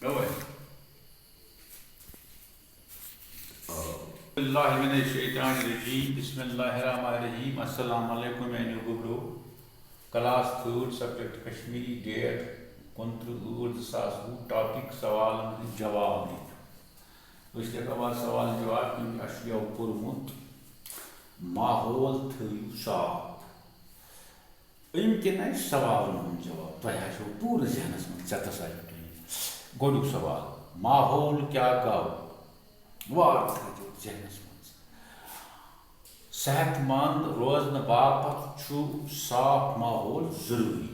Go ahead. Bismillahirrahmanirrahim. Bismillahirrahmanirrahim. Assalamu alaikum and Gubro. Class 3rd subject Kashmiri date Kontru Urd Sasu topic Sawal Jawab. उसके बाद सवाल जवाब क्योंकि अशिया पुरमुत माहौल थयु साफ इनके न सवाल जवाब तुम पूरे जहनस में चतस गोडुक सवाल माहौल क्या गाव वार थो जहनस में सेहतमंद रोजन बापत छु साफ माहौल जरूरी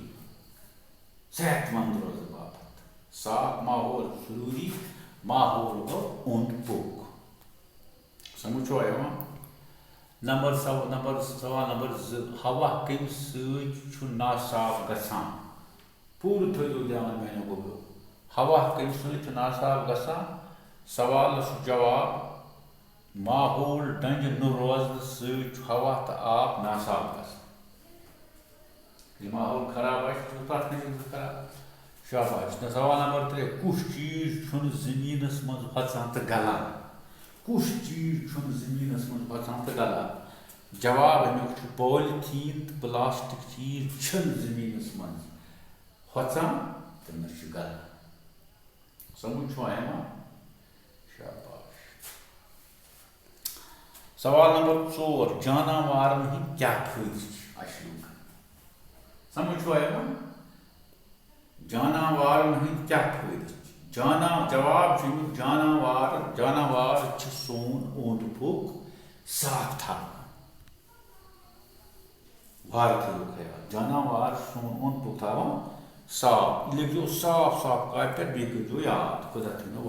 सेहतमंद रोजन बापत साफ माहौल जरूरी माहौल गो ओंद पोक समझो आया सवाल नंबर हवा कम सु नासाफ गसान पूर थो ध्यान मैंने गोबो हवा कम सु नासाफ गसान सवाल जवाब माहौल डंज न रोजन सु हवा तो आप नासाफ गसान माहौल खराब खराब शाबाश सवाल नंबर 3 कुछ चीज जमीनस मज फसान तो गलान कुछ चीज जमीनस मज फसान तो गलान जवाब अमुक पॉलिथीन तो प्लास्टिक चीज जमीनस मज फसान तो न गलान समझ आया शाबाश सवाल नंबर 4 जानवर हिंद क्या फायदे समझ आया जानवर हिंद क्या फायदे जवाब जानवर सोन ओंद पोक साफ था जानवर सोन ओंद पोक था साफ लिखो साफ साफ काट पे याद खुदा